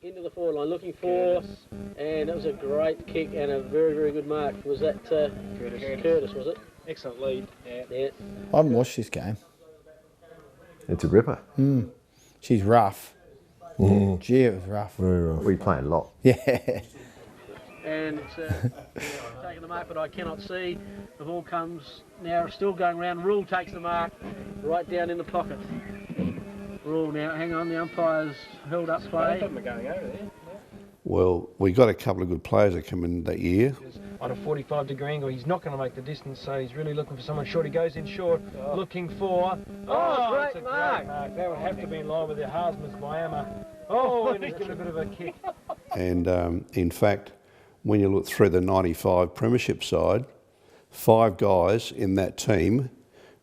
into the forward line, looking for, and it was a great kick and a very, very good mark. Was that Curtis, was it? Excellent lead. Yeah. I haven't watched this game. It's a ripper. She's rough. Gee, it was rough. Very rough. We play a lot. Yeah. And it's taking the mark, but I cannot see. The ball comes now, still going round. Rule takes the mark right down in the pocket. Rule now, hang on, the umpire's held up play. Both of them are going over there. Well, we got a couple of good players that come in that year. On a 45-degree angle, he's not going to make the distance, so he's really looking for someone short. He goes in short, looking for... Great mark. That would have to be in line with the Harsman's Miami. And he's given a bit of a kick. And in fact, when you look through the 95 premiership side, 5 guys in that team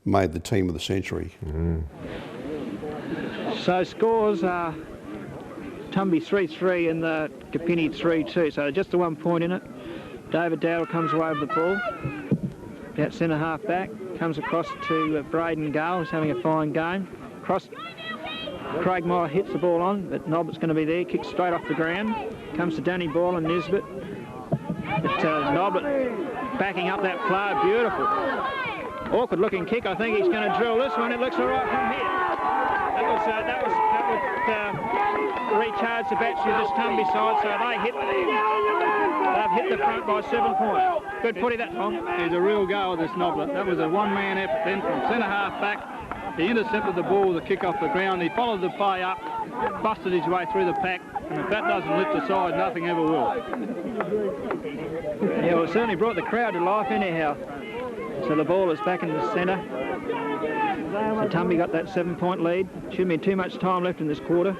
made the team of the century. So scores are Tumby 3-3 and the Kapini 3-2, so just the 1 point in it. David Dowdle comes away with the ball. That centre half back comes across to Braden Gale, who's having a fine game. Craig Moore hits the ball on, but Noblett's going to be there, kicks straight off the ground. Comes to Danny Ball and Nisbet. But Noblett backing up that flow, beautiful. Awkward looking kick, I think he's going to drill this one. It looks all right from here. That would recharge the battery of this Tumby side, so they've hit the front by 7 points. Good footy that, Tom. He's a real go with this Noblett. That was a one-man effort then from centre half back. He intercepted the ball with a kick off the ground. He followed the play up, busted his way through the pack, and if that doesn't lift the side, nothing ever will. Yeah, well, it certainly brought the crowd to life anyhow. So the ball is back in the centre. So Tumby got that 7-point lead. Shouldn't be too much time left in this quarter.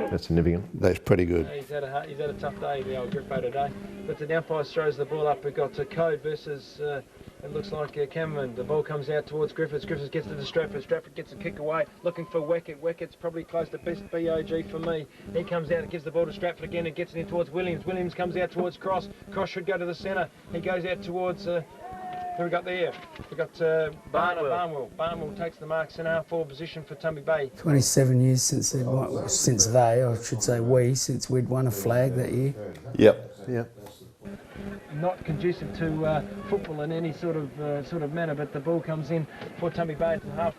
That's significant. That's pretty good. He's had a tough day, the old Griffo today. But the umpire throws the ball up. We've got Code versus, it looks like Cameron. The ball comes out towards Griffiths. Griffiths gets to the Stratford. Stratford gets a kick away, looking for Weckett. Weckett's probably close to best BOG for me. He comes out and gives the ball to Stratford again and gets it in towards Williams. Williams comes out towards Cross. Cross should go to the centre. He goes out towards... who we got there? We got Barnwell. Barnwell takes the mark, centre half forward position for Tumby Bay. 27 years since we'd won a flag that year. Yep. Not conducive to football in any sort of manner, but the ball comes in for Tumby Bay to the half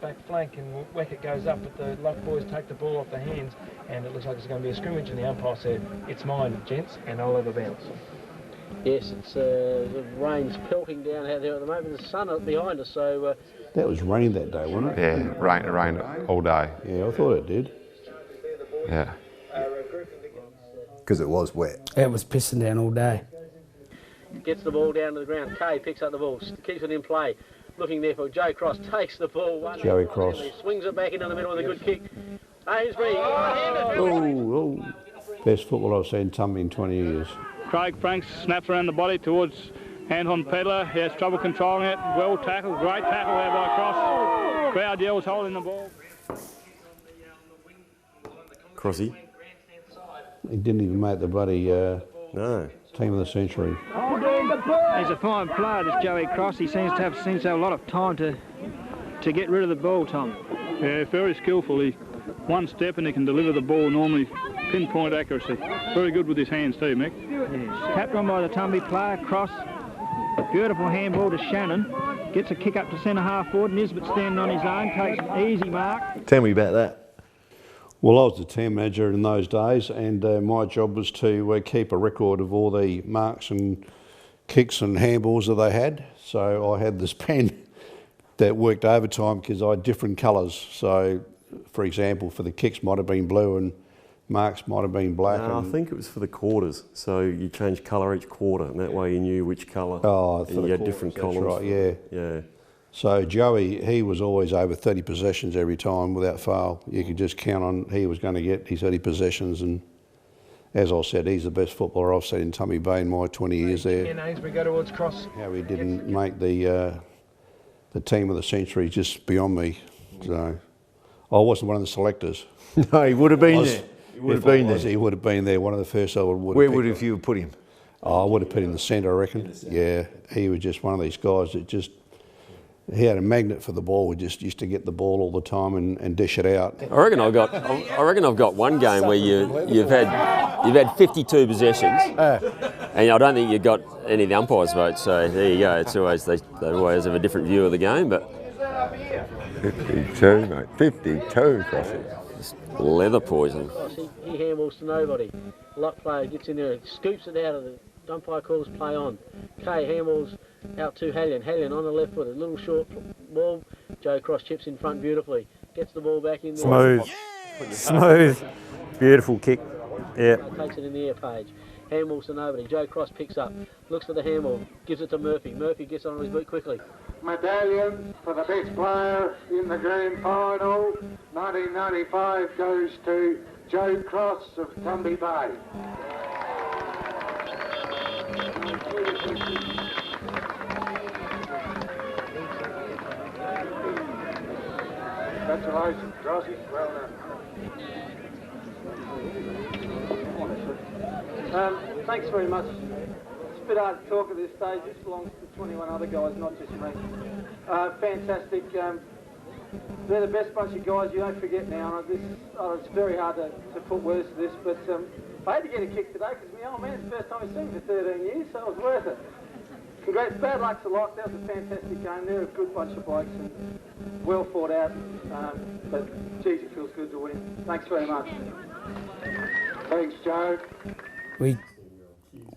back flank, and Weckett goes up, but the Lock boys take the ball off the hands, and it looks like it's going to be a scrimmage, and the umpire said, "It's mine, gents," and I'll have a bounce. Yes, it's the rain's pelting down out there at the moment. The sun up behind us, so... That was raining that day, wasn't it? Yeah, it rained all day. Yeah, I thought it did. Yeah. Because it was wet. It was pissing down all day. Gets the ball down to the ground. Kay picks up the ball, keeps it in play. Looking there for Joe Cross, takes the ball. Joey Cross. Swings it back into the middle with a good kick. Ainsbury. Best football I've seen Tumby in 20 years. Craig Franks snaps around the body towards Anton Pedler. He has trouble controlling it. Well tackled. Great tackle there by Cross. Crowd yells holding the ball. Crossy. He didn't even make the bloody No. team of the century. He's a fine player, this Joey Cross. He seems to have a lot of time to get rid of the ball, Tom. Yeah, very skillful. He one step and he can deliver the ball normally, pinpoint accuracy. Very good with his hands too, Mick. Yes. Tapped on by the Tumby player, Cross. Beautiful handball to Shannon. Gets a kick up to centre half forward. Nisbet standing on his own, takes an easy mark. Tell me about that. Well, I was the team manager in those days, and my job was to keep a record of all the marks and kicks and handballs that they had. So I had this pen that worked overtime because I had different colours. So, for example, for the kicks might have been blue and marks might have been black. No, I think it was for the quarters. So you changed colour each quarter, and that way you knew which colour. Oh, and you had different columns. Right, yeah. Yeah. So Joey, he was always over 30 possessions every time without fail. You could just count on he was going to get his 30 possessions, and as I said, he's the best footballer I've seen in Tumby Bay in my 20 years there. Again, Ainsbury go towards Cross. How he didn't make the team of the century is just beyond me. So I wasn't one of the selectors. No, he would have been there. He would have been there. He would have been there. One of the first I would have. Where would you have put him? Oh, I would have put him in the centre, I reckon. Yeah, he was just one of these guys that just he had a magnet for the ball. We just used to get the ball all the time and dish it out. I reckon I've got one game where you've had 52 possessions, and I don't think you got any of the umpires' votes. So there you go. It's always they always have a different view of the game, but 52, mate. 52 crosses. Leather poisoning. He handballs to nobody. Lock player gets in there, scoops it out of the umpire calls play on. Kay handballs out to Hallion. Hallion on the left foot, a little short ball. Joe Cross chips in front beautifully. Gets the ball back in there. Smooth. Smooth. Beautiful kick. Yeah. Takes it in the air page. Handballs to nobody. Joe Cross picks up, looks for the handball, gives it to Murphy. Murphy gets on his boot quickly. Medallion for the best player in the grand final, 1995, goes to Joe Cross of Tumby Bay. Congratulations, Crossy. Well done. Thanks very much. It's a bit hard to talk at this stage. This belongs to 21 other guys, not just me. Fantastic. They're the best bunch of guys, you don't forget now. It's very hard to put words to this, but I had to get a kick today because my old man's the first time he's seen me for 13 years, so it was worth it. Congrats, bad luck to Lock. That was a fantastic game. They're a good bunch of blokes and well fought out, but geez, it feels good to win. Thanks very much. Thanks, Joe. We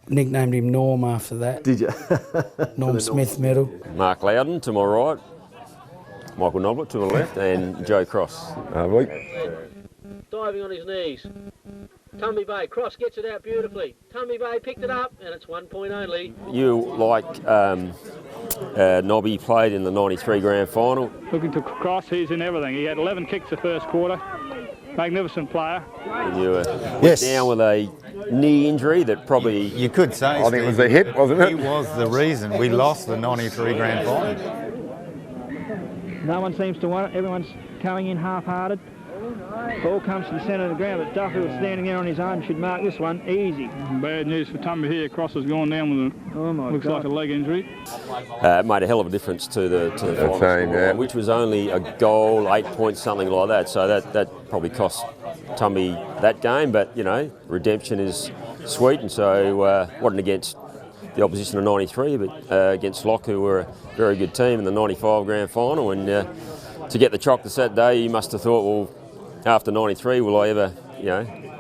nicknamed him Norm after that. Did you? Norm Smith medal. Mark Loudon to my right, Michael Noblett to the left, and Joe Cross. Diving on his knees. Tumby Bay, Cross gets it out beautifully. Tumby Bay picked it up, and it's 1 point only. You, like Nobby, played in the 93 grand final. Looking to Cross, he's in everything. He had 11 kicks the first quarter. Magnificent player. And you were down with a knee injury that probably... You could say, I think it was the hip, wasn't it? He was the reason we lost the 93 grand final. No one seems to want it. Everyone's coming in half-hearted. Ball comes to the centre of the ground, but Duffy was standing there on his own. Should mark this one easy. Bad news for Tumby here. Cross has gone down with looks like a leg injury. Made a hell of a difference to the final score, which was only a goal, 8 points, something like that. So that probably cost Tumby that game. But you know, redemption is sweet, and so wasn't against the opposition of 93, but against Lock, who were a very good team in the 95 grand final. And to get the chocolates that day, you must have thought, well, after 93, will I ever,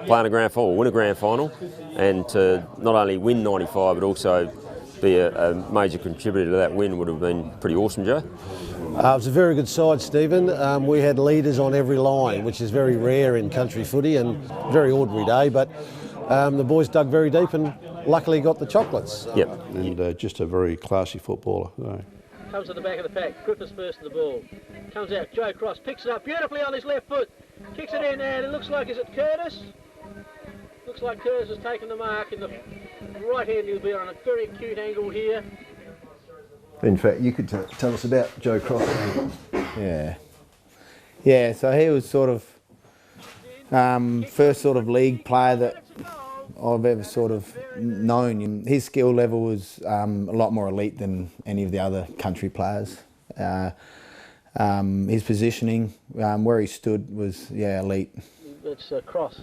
play in a grand final, win a grand final, and to not only win 95, but also be a major contributor to that win would have been pretty awesome, Joe. It was a very good side, Stephen. We had leaders on every line, which is very rare in country footy and very ordinary day, but the boys dug very deep and luckily got the chocolates. Yep. And just a very classy footballer. So. Comes to the back of the pack. Griffiths first to the ball. Comes out. Joe Cross picks it up beautifully on his left foot. Kicks it in, and it looks like, is it Curtis? Looks like Curtis has taken the mark, and the right hand will be on a very acute angle here. In fact, you could tell us about Joe Cross. Yeah, so he was sort of first sort of league player that I've ever sort of known. His skill level was a lot more elite than any of the other country players. His positioning, where he stood, was elite. It's Cross.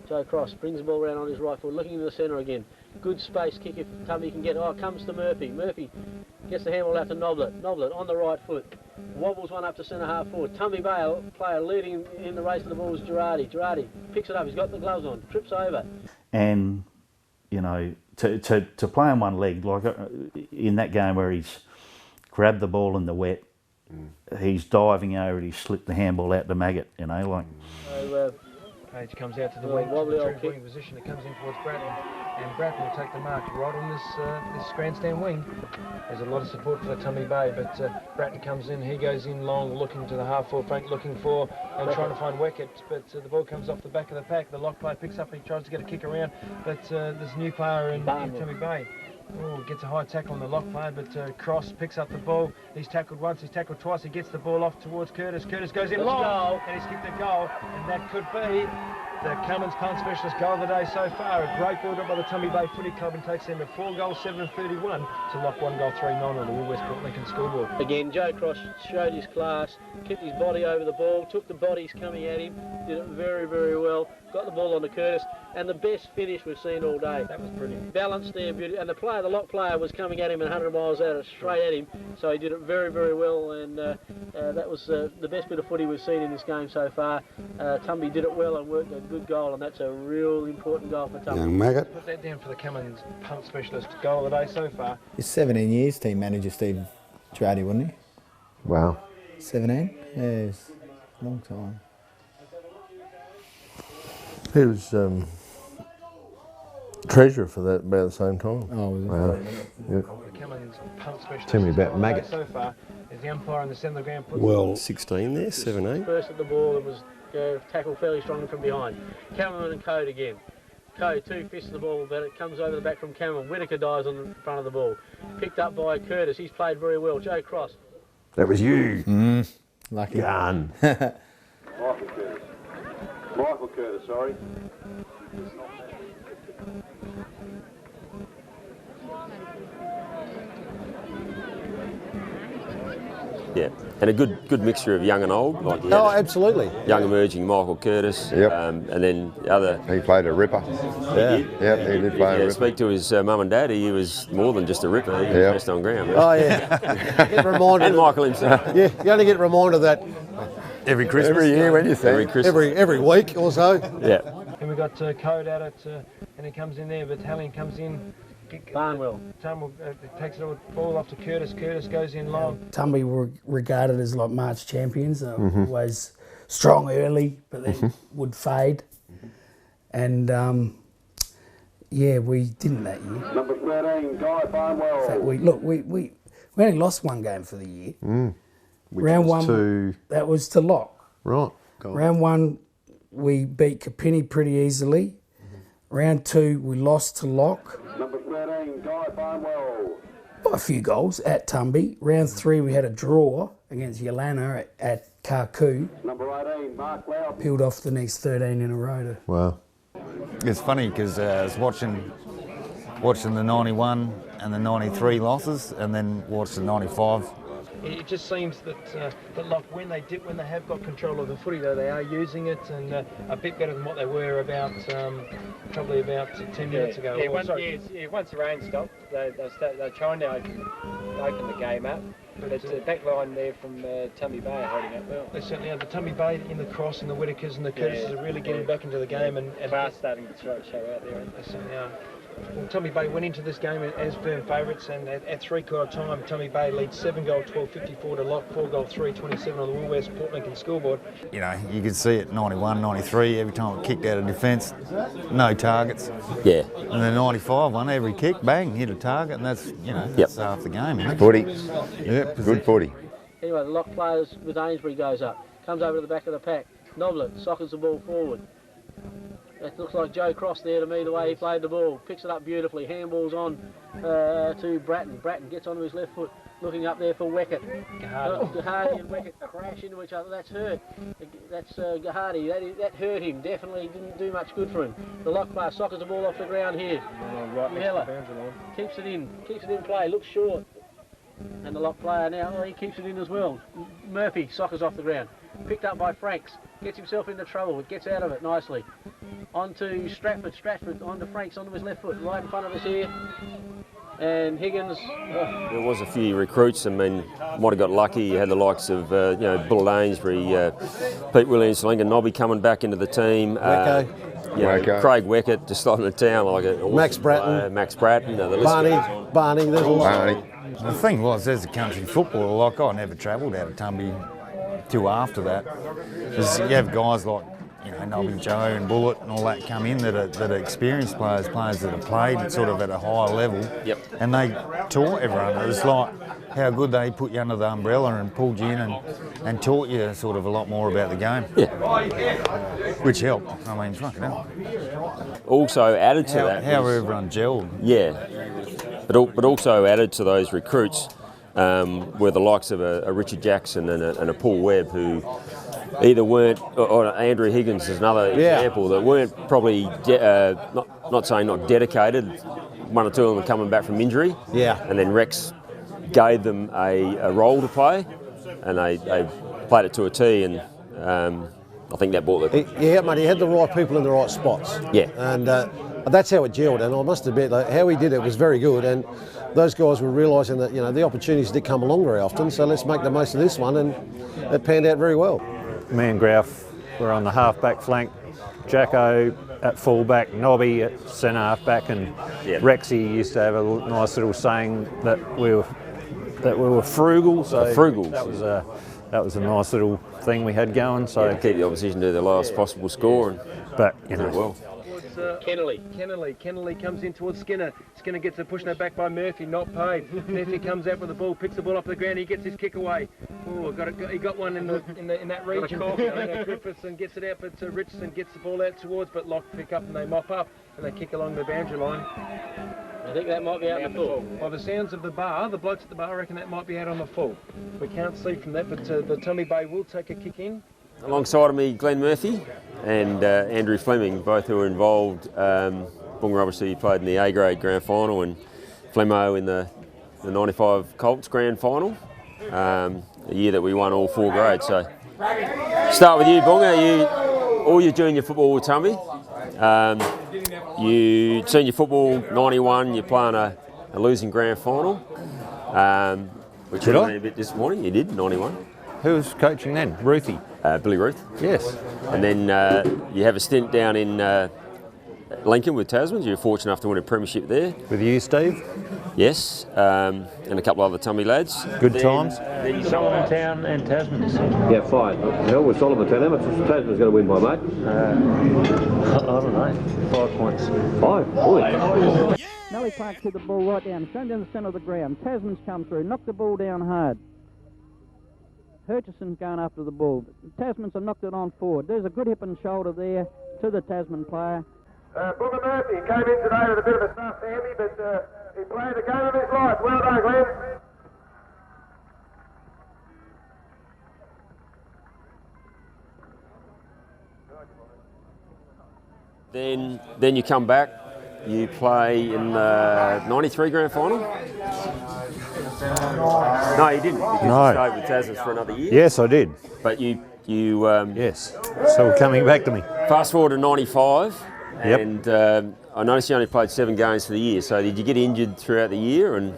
Joe Cross brings the ball around on his right foot, looking in the centre again. Good space kick if Tumby can get. Oh, it comes to Murphy. Murphy gets the handball out to Noblett. Noblett on the right foot. Wobbles one up to centre half forward. Tumby Bay, player leading in the race to the ball, is Girardi. Girardi picks it up. He's got the gloves on. Trips over. And, to play on one leg, like in that game where he's grabbed the ball in the wet, he's diving over it, he's slipped the handball out to Maggot, So, Page comes out to the wing, wing position. It comes in towards Bratton, and Bratton will take the mark right on this grandstand wing. There's a lot of support for the Tumby Bay, but Bratton comes in. He goes in long, looking to the half-forward flank, looking for and trying to find Weckett, but the ball comes off the back of the pack. The lock player picks up, he tries to get a kick around, but there's a new player in Tumby Bay. Oh, gets a high tackle on the lock player, but Cross picks up the ball. He's tackled once, he's tackled twice. He gets the ball off towards Curtis. Curtis goes in long, and he's kicked a goal, and that could be the Cummins punt specialist goal of the day so far. A great build-up by the Tumby Bay Footy Club and takes them at 4 goals, 7-31 to lock 1 goal, 3-9 on the Woolwest Port Lincoln scoreboard. Again, Joe Cross showed his class, kept his body over the ball, took the bodies coming at him, did it very, very well, got the ball on to Curtis, and the best finish we've seen all day. That was brilliant. Balanced there, beauty, and the lock player was coming at him at 100 miles out, straight at him, so he did it very, very well, and that was the best bit of footy we've seen in this game so far. Tumby did it well and worked a good goal, and that's a real important goal for Tumby. Young maggot. Put that down for the Cummins punt specialist goal of the day so far. He's 17 years team manager, Steve Girardi, wasn't he? Wow. 17? Yeah, it's a long time. He was treasurer for that about the same time. Oh, was it? Wow. Yep. The Cummins punt specialist Tell me about goal of the day maggot. so far is the umpire in the centre of the ground. Well, 16 there, 17. First at the ball and was tackled fairly strongly from behind. Cameron and Code again. Code 2 fists the ball, but it comes over the back from Cameron. Whittaker dives on the front of the ball. Picked up by Curtis. He's played very well. Joe Cross. That was you. Lucky. Gun. Michael Curtis. Michael Curtis, sorry. Yeah, and a good mixture of young and old. Like Oh, absolutely. young emerging Michael Curtis. Yep. And then the other. He played a ripper. Yeah. Yep, he did play a Yeah, ripper. speak to his mum and dad. He was more than just a ripper. He was Yep. best on ground. Oh, yeah. Get reminded. And Michael himself. Yeah, you only get reminded of that Every Christmas. Every year when you see Every him. Christmas. every week or so. Yeah. And we've got Code out at, and he comes in there, Battalion comes in. Barnwell. Takes the ball off to Curtis. Curtis goes in long. Tumby were regarded as like March champions. They were always strong early, but then would fade. And yeah, we didn't that year. Number 13, Guy Barnwell. In fact, we only lost one game for the year. Which Round was one, to... that was to Lock. Right. Go on. Round one, we beat Kapini pretty easily. Round two, we lost to Lock Number 13, Guy Barnwell. by a few goals at Tumby. Round three, we had a draw against Yolana at Karku. Number 18, Mark Loudon. Peeled off the next 13 in a row. Wow. It's funny because I was watching the 91 and the 93 losses, and then watched the 95. It just seems that like when they have got control of the footy, though, they are using it and a bit better than what they were about probably about 10 minutes ago. Yeah, once the rain stopped, they're trying to open the game up. But it's the back line there from Tumby Bay holding up well. They certainly are. The Tumby Bay in the Cross and the Whittakers and the Curtises are really getting back into the game and fast starting to show out there. They certainly are. Well, Tumby Bay went into this game as firm favourites, and at three-quarter time, Tumby Bay leads 7 goal 12, 54 to Lock, 4 goal 3, 27 on the Woolwest Port Lincoln scoreboard. You know, you could see it 91, 93, every time it kicked out of defence, no targets. Yeah. And the 95 one, every kick, bang, hit a target, and that's, you know, that's half the game. Isn't it? Footy. Yep. Good footy. Anyway, the Lock players with Ainsbury goes up, comes over to the back of the pack. Noblett sockers the ball forward. It looks like Joe Cross there to me, the way he played the ball. Picks it up beautifully. Handballs on to Bratton. Bratton gets onto his left foot, looking up there for Weckett. Girardi and Weckett crash into each other. That's hurt. That's Girardi. That hurt him. Definitely didn't do much good for him. The Lock player sockers the ball off the ground here. Miller keeps it in play. Looks short. And the Lock player now, he keeps it in as well. Murphy sockers off the ground. Picked up by Franks. Gets himself into trouble. Gets out of it nicely. On to Stratford. Stratford on to Franks, onto his left foot, right in front of us here. And Higgins. There was a few recruits. I mean, might have got lucky. You had the likes of, Bull Ainsbury, Pete Williams, Lincoln Nobby coming back into the team. Craig Weckett just starting the town like a Max Bratton. Max Bratton. The list Barney. The thing was, as a country footballer, like I never travelled out of Tumby till after that. Because you have guys like, you know, Nobby Joe and Bullet and all that come in that are experienced players that have played sort of at a higher level. Yep. And they taught everyone. It was like how good they put you under the umbrella and pulled you in and taught you sort of a lot more about the game. Yeah. Which helped. I mean, fucking hell. Also added to that. How everyone gelled. Yeah. But also added to those recruits were the likes of a Richard Jackson and a Paul Webb who either weren't, or Andrew Higgins is another example, that weren't probably, not saying not dedicated, one or two of them coming back from injury. Yeah. And then Rex gave them a role to play, and they played it to a T, and I think that brought the... Yeah, mate, he had the right people in the right spots. Yeah. And that's how it gelled, and I must admit, like, how he did it was very good, and those guys were realising that, you know, the opportunities did come along very often, so let's make the most of this one, and it panned out very well. Me and Grouf were on the half-back flank, Jacko at full-back, Nobby at centre half-back, and Rexy used to have a nice little saying that we were frugal. So frugal. That was a nice little thing we had going. So keep the opposition to the last possible score, but you know. Well. Kennelly comes in towards Skinner. Skinner gets it pushed back by Murphy, not paid. Murphy comes out with the ball, picks the ball off the ground, he gets his kick away. Oh, he got one in that region. Griffiths and gets it out, but Richardson gets the ball out towards, but Locke pick up and they mop up and they kick along the boundary line. I think that might be out in the full. By the sounds of the bar, the blokes at the bar, I reckon that might be out on the full. We can't see from that, but the Tumby Bay will take a kick in. Alongside of me, Glenn Murphy and Andrew Fleming, both who were involved. Bunga obviously played in the A-grade grand final, and Flemo in the 95 Colts grand final, the year that we won all 4 grades. So start with you, Bunga. All your junior football with Tumby. You senior football 91. You're playing a losing grand final, which would have been a bit disappointing. You did 91. Who was coaching then? Ruthie. Billy Ruth. Yes. And then you have a stint down in Lincoln with Tasmans. You're fortunate enough to win a premiership there. With you, Steve? Yes, and a couple of other Tumby lads. Good times. The Solomon Town and Tasmans. Yeah, 5. Hell with Solomon Town. How much is Tasman's going to win by, mate? I don't know. 5 points. 5? Boy. Nelly Clark hit the ball right down, straight down the centre of the ground. Tasman's come through, knocked the ball down hard. Hutchison's going after the ball. Tasman's have knocked it on forward. There's a good hip and shoulder there to the Tasman player. Bunga Murphy came in today with a bit of a stuffed hammy, but he played the game of his life. Well done, Glenn. Then you come back. You play in the 93 grand final. No, you didn't, because you stayed with Tasmans for another year. Yes, I did. But you yes, so coming back to me. Fast forward to 95, Yep. and I noticed you only played 7 games for the year. So did you get injured throughout the year, and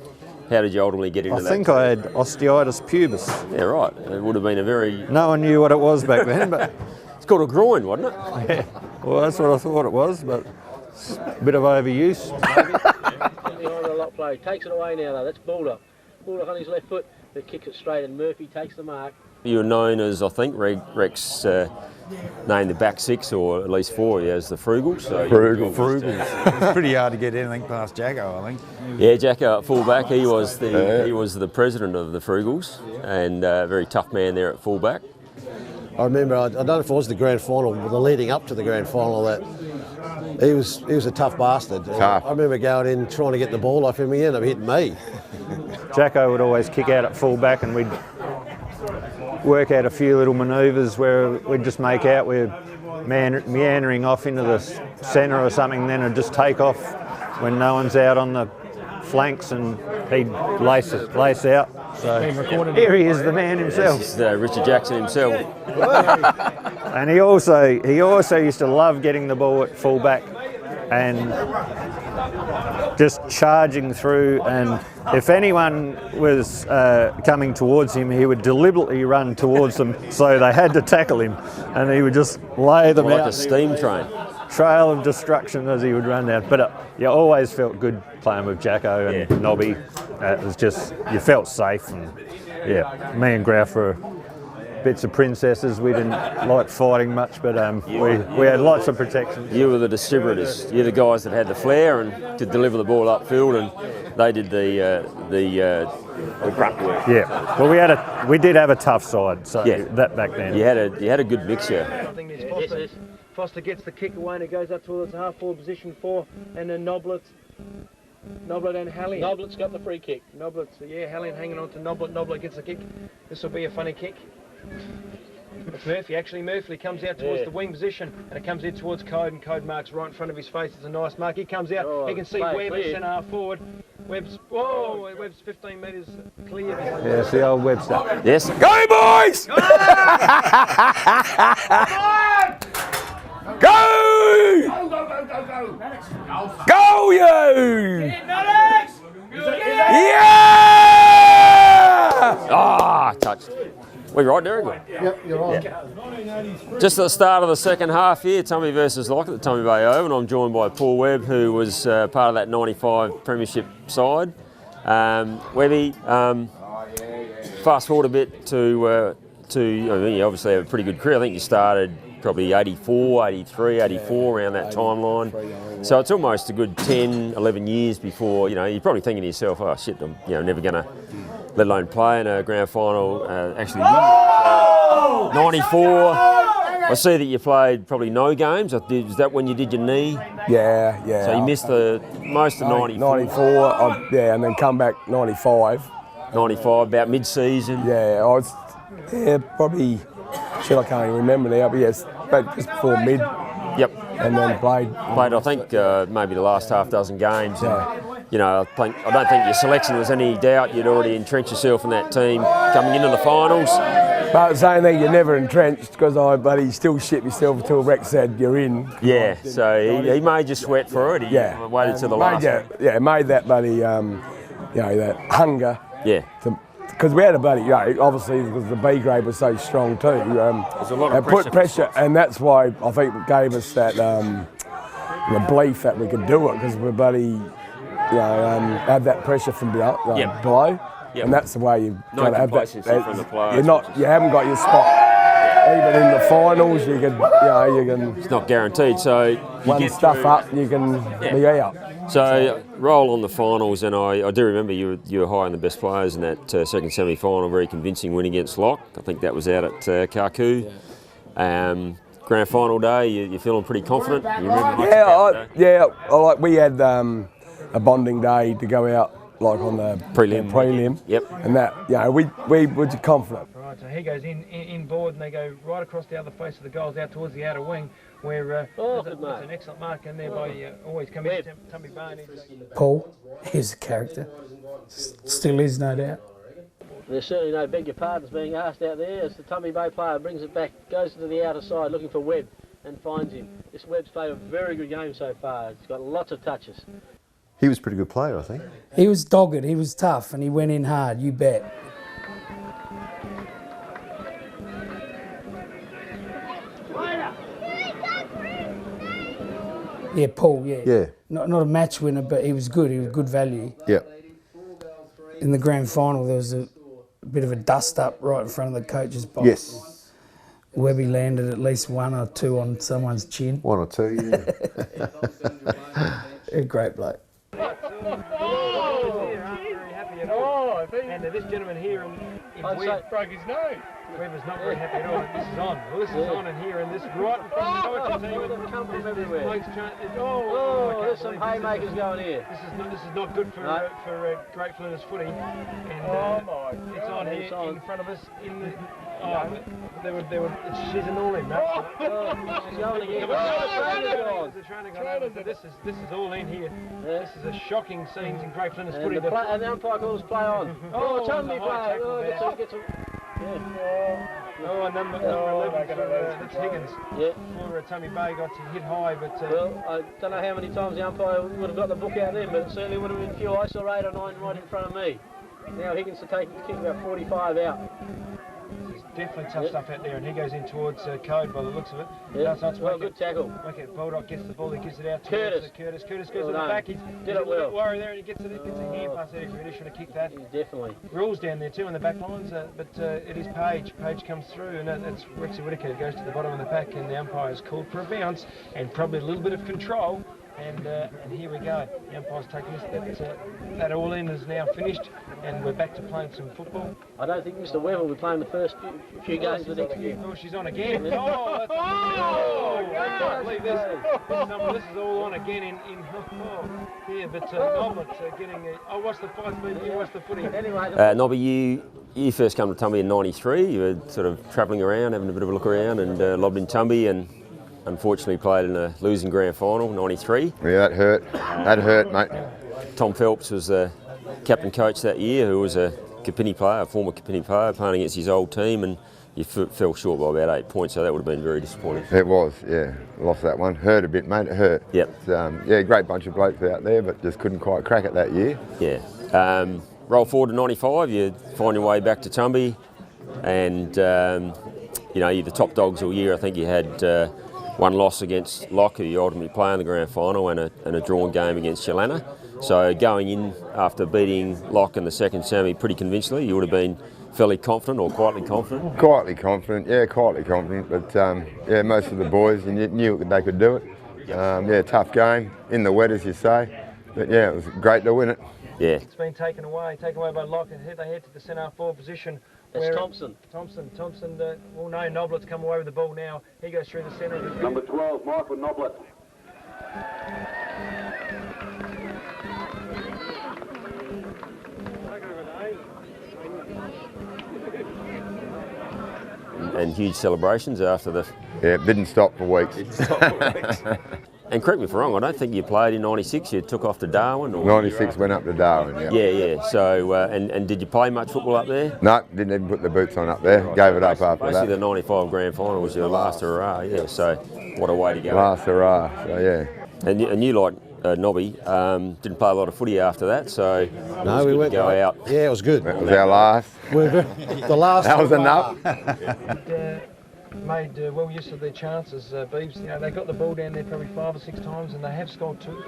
how did you ultimately get into that? I think I had osteitis pubis. Yeah, right. It would have been a very... No one knew what it was back then, but... It's called a groin, wasn't it? Yeah. Well, that's what I thought it was, but a bit of overuse. Behind the lock play. Takes it away now, though. That's Baldock. Baldock on his left foot, but kicks it straight, and Murphy takes the mark. You were known as, I think, Rex named the back 6, or at least 4, as the Frugals. So Frugals. It's pretty hard to get anything past Jacko, I think. Yeah, Jacko at fullback. He was the president of the Frugals, and a very tough man there at fullback. I remember, I don't know if it was the grand final, but the leading up to the grand final, that he was a tough bastard. Tough. I remember going in trying to get the ball off him, he ended up hitting me. Jacko would always kick out at full back, and we'd work out a few little manoeuvres where we'd just make out we're meandering off into the centre or something, then it'd just take off when no one's out on the flanks, and he'd lace out. So here he is, the man himself. This is Richard Jackson himself. And he also used to love getting the ball at full back and just charging through, and if anyone was coming towards him, he would deliberately run towards them, so they had to tackle him, and he would just lay them out. Like a steam train. Trail of destruction as he would run down. But you always felt good playing with Jacko and Nobby. It was just, you felt safe, and yeah, me and Grouf were bits of princesses. We didn't like fighting much, but we had lots of protection. You were the distributors. You're the guys that had the flair and could deliver the ball upfield, and they did the grunt work. Yeah, well, we did have a tough side, so that back then. You had a good mixture. I think there's Foster gets the kick away and it goes up towards the half-forward position 4, and then Noblett and Hallian. Noblett's got the free kick. Hallian hanging on to Noblett. Noblett gets the kick. This will be a funny kick. It's Murphy. Actually, Murphy comes out towards the wing position, and it comes in towards Code, and Code marks right in front of his face. It's a nice mark. He comes out. He can see Webb at centre half forward. Webb's 15 metres clear. Yeah, it's the old Webb stuff. Yes. Go, boys! Go! Go, you! Yeah! Ah, touched. We're right, Derek. Yep, you're right. Yeah. Just at the start of the second half here, Tumby versus Lock at the Tumby Bay Oval, and I'm joined by Paul Webb, who was part of that 95 premiership side. Webby, fast forward a bit to I mean, you obviously have a pretty good career. I think you started probably 84, 83, 84, around that timeline. So it's almost a good 10, 11 years before, you're probably thinking to yourself, oh shit, I'm never going to, let alone play in a grand final, actually win. 94, I see that you played probably no games. Is that when you did your knee? Yeah. So you missed most of 94? 94, and then come back 95. 95, about mid-season? Yeah, I was probably, shit, I can't even remember now, but yes, but just before mid. Yep. And then played, I think, maybe the last half dozen games. Yeah. I don't think your selection was any doubt. You'd already entrenched yourself in that team coming into the finals. But the same thing, you're never entrenched because I bloody still shit myself until Rex said you're in. Yeah, so he made you sweat for it. He waited till the last. Made that bloody, that hunger. Yeah. Because we had a bloody, obviously because the B grade was so strong too. There's a lot of put pressure, and that's why I think it gave us that the belief that we could do it because we're bloody, had that pressure from below. Yep. And that's the way you got to have that. From the players, you haven't got your spot. Even in the finals, you can. It's not guaranteed. So one stuff up, you can be out. So roll on the finals, and I do remember you were high on the best players in that second semi-final, very convincing win against Lock. I think that was out at Karku. Grand final day, you're feeling pretty confident. You remember we had a bonding day to go out. Like on the prelim. Yep. And that, we were confident. Right, so he goes in board and they go right across the other face of the goals out towards the outer wing where it's an excellent mark in there by always coming in Tumby Bay. Paul, he's a character. Still is, no doubt. There's certainly no beg your pardons being asked out there as the Tumby Bay player brings it back, goes to the outer side looking for Webb and finds him. This Webb's played a very good game so far. He's got lots of touches. He was a pretty good player, I think. He was dogged, he was tough, and he went in hard, you bet. Yeah, Paul, yeah. Not a match winner, but he was good. He was good value. Yeah. In the grand final, there was a bit of a dust-up right in front of the coach's box. Yes. Webby landed at least one or two on someone's chin. One or two, A great bloke. And this gentleman here in Webb broke his nose. Webb is not very happy at all. This is on. Well, this is on and here, and this right in front of the coaching team. They've come from everywhere. There's some haymakers going here. This is not good for Great Flinders footy. And it's on here in front of us. She's an all-in, mate. She's going again. This is all in here. This is a shocking scenes in Great Flinders footy. And the umpire calls play on. Tumby play. Gets a number 11 that's Higgins. Yeah. For Tumby Bay got to hit high, but well, I don't know how many times the umpire would have got the book out then, but it certainly would have been few. I saw 8 or 9 right in front of me. Now Higgins to take kick about 45 out. There's definitely tough stuff out there, and he goes in towards Code by the looks of it. Yeah, good tackle. Okay, Bulldog gets the ball, he gives it out to Curtis goes to the back, he's did it well. Worry there, and he gets a hand pass there. He really should have kicked that. Definitely. Rules down there too in the back lines, but it is Page. Page comes through, and it's Rex Whittaker goes to the bottom of the pack, and the umpire's called for a bounce, and probably a little bit of control And here we go. The umpire's taking this. That all in is now finished, and we're back to playing some football. I don't think Mr. Webb will be playing the first few games of the next year. Oh, she's on again. Oh, that's I can't believe this. This is all on again in here, but Noblett getting a... what's the fight for you? What's the footy? Anyway, Nobby, you first come to Tumby in '93. You were sort of travelling around, having a bit of a look around, and lobbed in Tumby, and unfortunately played in a losing grand final, '93. Yeah, that hurt. That hurt, mate. Tom Phelps was the captain coach that year, who was a Kapini player, a former Kapini player, playing against his old team, and you fell short by about 8 points, so that would have been very disappointing. It was, yeah. Lost that one. Hurt a bit, mate. It hurt. Yep. Yeah, great bunch of blokes out there, but just couldn't quite crack it that year. Yeah. Roll forward to '95, you find your way back to Tumby, and you know, you're the top dogs all year. I think you had one loss against Lock, who you ultimately play in the grand final, and a drawn game against Chalana. So going in after beating Lock in the second semi pretty convincingly, you would have been fairly confident, or quietly confident? Quietly confident, yeah, quietly confident. But yeah, most of the boys knew they could do it. Yeah, tough game in the wet, as you say. But yeah, it was great to win it. Yeah. It's been taken away by Lock, and they head to the centre forward position. That's Thompson. Thompson. Well, no, Noblett's come away with the ball now. He goes through the centre of the field. Number 12, Michael Noblett. And huge celebrations after the... Yeah, it didn't stop for weeks. And correct me if I'm wrong, I don't think you played in '96, you took off to Darwin? Or 96 went up to Darwin, yeah. Yeah. So, and did you play much football up there? No, didn't even put the boots on up there. Gave it up after that. Basically the '95 grand final was your last hurrah, yeah. So what a way to go. Last hurrah, so yeah. And you like Nobby, didn't play a lot of footy after that, so no, we went to go out. Yeah, it was good. That was our last. The last. That was enough. Made well use of their chances. Beebs, you know, they got the ball down there probably 5 or 6 times, and they have scored two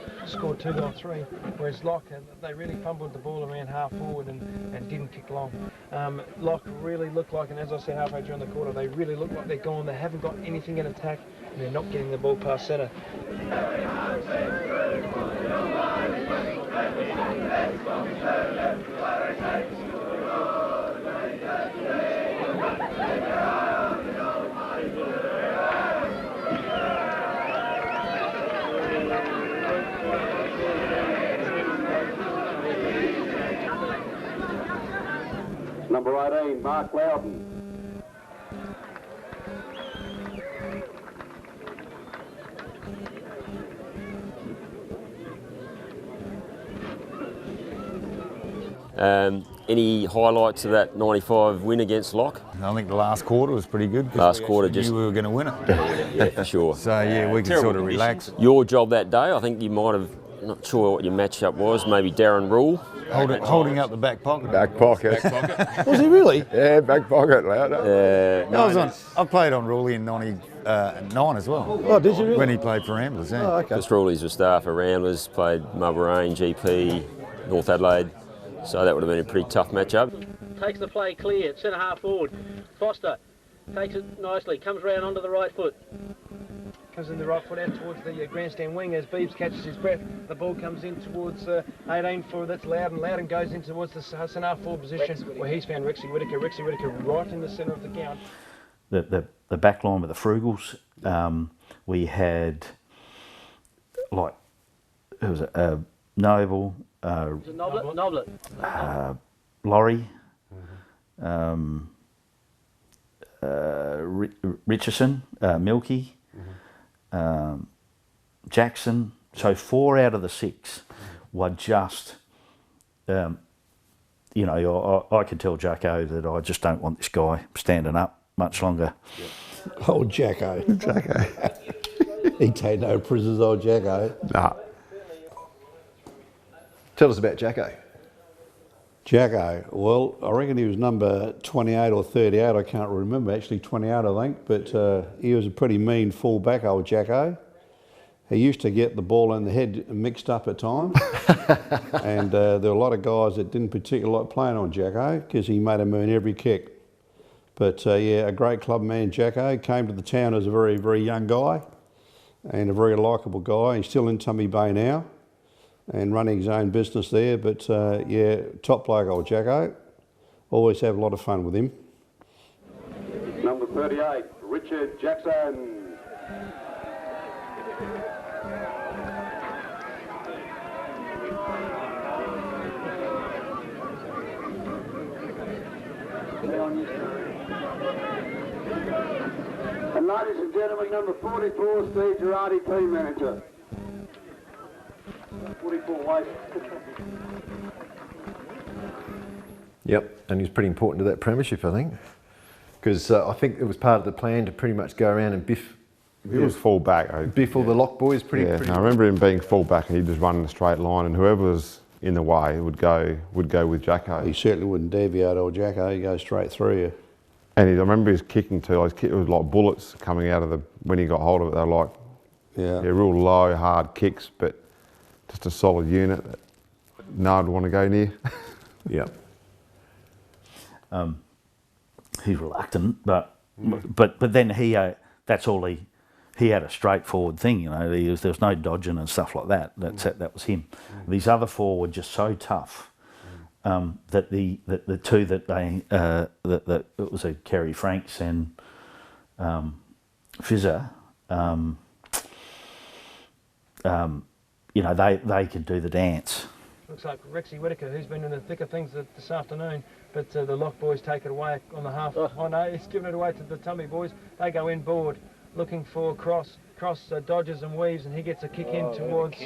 by 3. Whereas Lock, they really fumbled the ball around half forward and didn't kick long. Lock really looked like, and as I said halfway during the quarter, they really look like they're gone. They haven't got anything in attack, and they're not getting the ball past centre. Number 18, Mark Loudon. Any highlights of that '95 win against Lock? I think the last quarter was pretty good. Last quarter, just knew we were going to win it. Yeah, for sure. So yeah, we could sort of relax. Your job that day, I think you might have, not sure what your matchup was, maybe Darren Rule. Holding up the back pocket. Back pocket. Was he really? Yeah, back pocket, Louder. I played on Ruley in '99 as well. Oh, did you really? When he played for Ramblers, yeah. Oh, okay. Because Ruley's a star for Ramblers, played Mulbarane, GP, North Adelaide. So that would have been a pretty tough matchup. Takes the play clear, centre half forward. Foster takes it nicely, comes round onto the right foot. Comes in the right foot out towards the grandstand wing as Beebs catches his breath. The ball comes in towards 18 for that's Loudon. Loudon goes in towards the centre half forward position where he's found Rexy Whittaker. Rexy Whittaker right in the centre of the ground. The back line with the Frugals, we had like it was a Noble. Noblett. Laurie, Richardson, Milky, Jackson. So 4 out of the 6 were just, you know, I could tell Jacko that I just don't want this guy standing up much longer. Yep. Old Jacko. He'd take no prisoners, old Jacko. Nah. Tell us about Jacko. Jacko, well, I reckon he was number 28 or 38, I can't remember, actually 28 I think, but he was a pretty mean full-back, old Jacko. He used to get the ball in the head mixed up at times, and there were a lot of guys that didn't particularly like playing on Jacko because he made them earn every kick. But yeah, a great club man, Jacko, came to the town as a very, very young guy, and a very likeable guy. He's still in Tumby Bay now and running his own business there, but yeah, top bloke, old Jacko. Always have a lot of fun with him. Number 38, Richard Jackson. And ladies and gentlemen, number 44, Steve Girardi, team manager. 44 weight. Yep, and he's pretty important to that premiership, I think, because I think it was part of the plan to pretty much go around and biff. He was full back. Biff all the lock boys pretty. I remember him being full back, and he'd just run in a straight line, and whoever was in the way would go with Jacko. He certainly wouldn't deviate old Jacko. He'd go straight through you. And I remember his kicking too. It was like bullets coming out of the when he got hold of it. They were like, real low, hard kicks, but just a solid unit that no one would want to go near. Yeah. He's reluctant, but then he that's all he had a straightforward thing, you know. There was no dodging and stuff like that. That was him. These other four were just so tough that the two that they that it was a Kerry Franks and Fizzer. You know, they could do the dance. Looks like Rex Whittaker, who's been in the thick of things this afternoon, but the lock boys take it away on the half. Oh no, it's given it away to the Tumby boys. They go inboard, looking for cross dodges and weaves, and he gets a kick in towards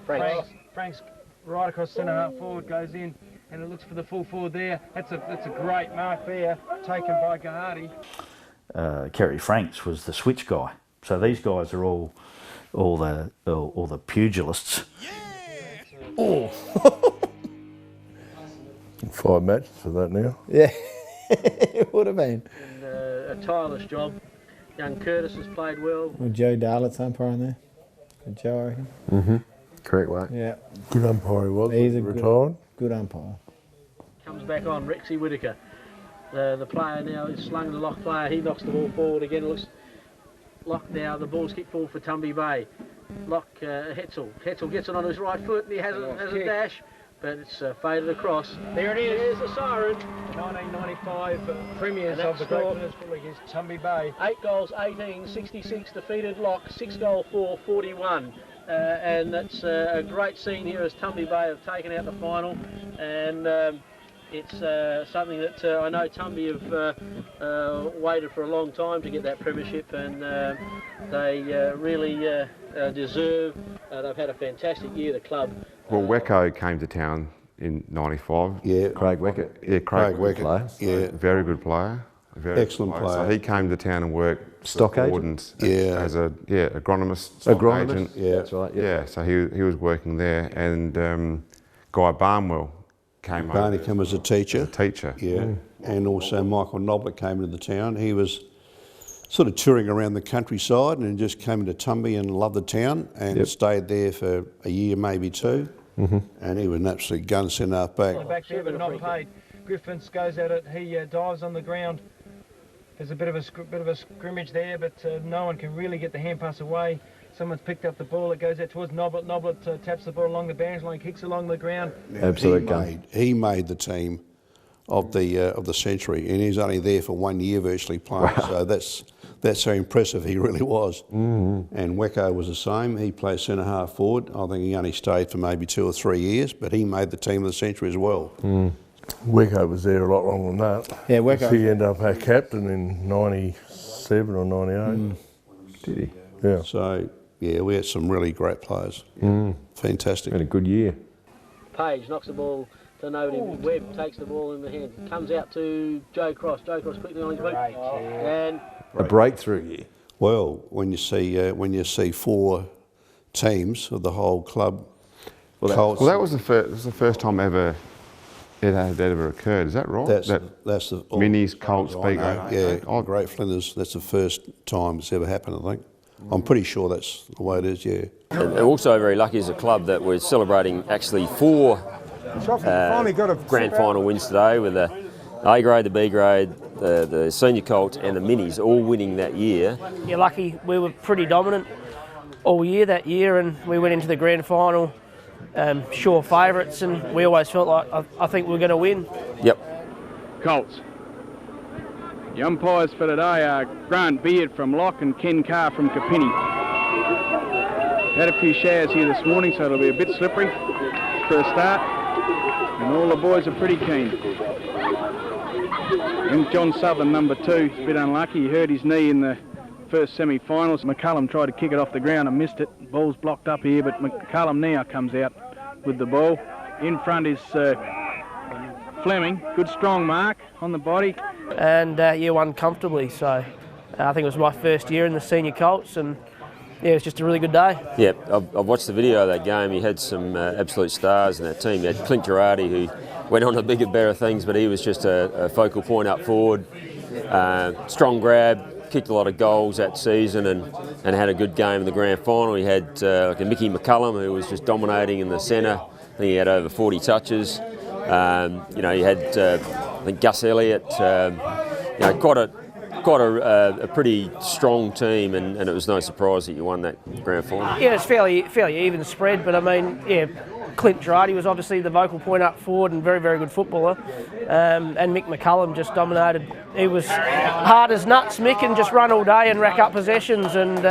Frank's right across centre half forward, goes in, and it looks for the full forward there. That's a great mark there, taken by Girardi. Kerry Franks was the switch guy, so these guys are all the pugilists. Oh. 5 matches for that now. Yeah, it would have been. And, a tireless job. Young Curtis has played well. Well, Joe Darlett's umpiring there. Good Joe, I reckon. Mm-hmm. Correct way. Yeah. Good umpire he was. He's a retired. Good umpire. Comes back on, Rexy Whittaker. The player now is slung the lock player. He knocks the ball forward again. It looks locked now. The ball's kicked forward for Tumby Bay. Lock Hetzel. Hetzel gets it on his right foot and he has a dash, but it's faded across. There it is. There's the siren. The 1995 premiers of the Great Flinders Football League is Tumby Bay. 8 goals, 18, 66 defeated. Lock 6 goal 4, 41. And that's a great scene here as Tumby Bay have taken out the final, and it's something that I know Tumby have waited for a long time to get that premiership, and they really deserve. They've had a fantastic year, the club. Well, Wecco came to town in '95. Yeah, Craig Weckett. Yeah, Craig Weckett. Yeah, very good player. Excellent player. So he came to town and worked stock agent. As a agronomist. Agronomist. Agent. Yeah, that's right. Yeah, so he was working there, and Guy Barnwell came over. Barney came as a teacher. Yeah. And also Michael Noblett came into the town. He was sort of touring around the countryside and just came into Tumby and loved the town and stayed there for a year, maybe 2. Mm-hmm. And he was an absolute gun centre half back. Back there, but not paid. Griffiths goes at it. He dives on the ground. There's a bit of a scrimmage there, but no one can really get the hand pass away. Someone's picked up the ball. It goes out towards Noblett. Noblett taps the ball along the boundary line, kicks along the ground. Absolute gun. He made the team of the century, and he's only there for 1 year virtually playing. Wow. So that's how impressive he really was. Mm-hmm. And Wecco was the same. He played centre half forward. I think he only stayed for maybe 2 or 3 years, but he made the team of the century as well. Mm. Wecco was there a lot longer than that. Yeah, Wecco. He ended up our captain in 97 or 98. Did he? Yeah. So, yeah, we had some really great players. Mm. Fantastic. Had a good year. Page knocks the ball to nobody. Webb takes the ball in the hand. Comes out to Joe Cross. Joe Cross quickly on his feet. And a breakthrough year. Well, when you see 4 teams of the whole club. Colts. Well, that was the first time ever it had ever occurred. Is that right? That's the Minis, Colts, Big. Yeah, Great Flinders. That's the first time it's ever happened, I think. I'm pretty sure that's the way it is. Yeah. And also very lucky as a club that we're celebrating actually 4 grand final wins today, with the A grade, the B grade, the Senior Colts and the Minis all winning that year. You're lucky. We were pretty dominant all year that year, and we went into the grand final sure favourites, and we always felt like I think we were going to win. Yep. Colts. The umpires for today are Grant Beard from Lock and Ken Carr from Kapini. Had a few showers here this morning, so it'll be a bit slippery for a start, and all the boys are pretty keen. And John Southern, number 2, is a bit unlucky. He hurt his knee in the first semi-finals. McCullum tried to kick it off the ground and missed it. Ball's blocked up here, but McCullum now comes out with the ball. In front is Fleming. Good strong mark on the body. And won comfortably. So I think it was my first year in the Senior Colts, and yeah, it was just a really good day. Yeah, I've watched the video of that game. He had some absolute stars in that team. He had Clint Girardi, who went on to bigger, better things, but he was just a focal point up forward. Strong grab, kicked a lot of goals that season, and had a good game in the grand final. He had like a Mickey McCullum, who was just dominating in the centre. I think he had over 40 touches. You know, he had I think Gus Elliott. You know, quite a pretty strong team, and it was no surprise that you won that grand final. Yeah, it's fairly even spread, but I mean, yeah, Clint Girardi was obviously the vocal point up forward and very, very good footballer. And Mick McCullum just dominated. He was hard as nuts, Mick, and just run all day and rack up possessions, and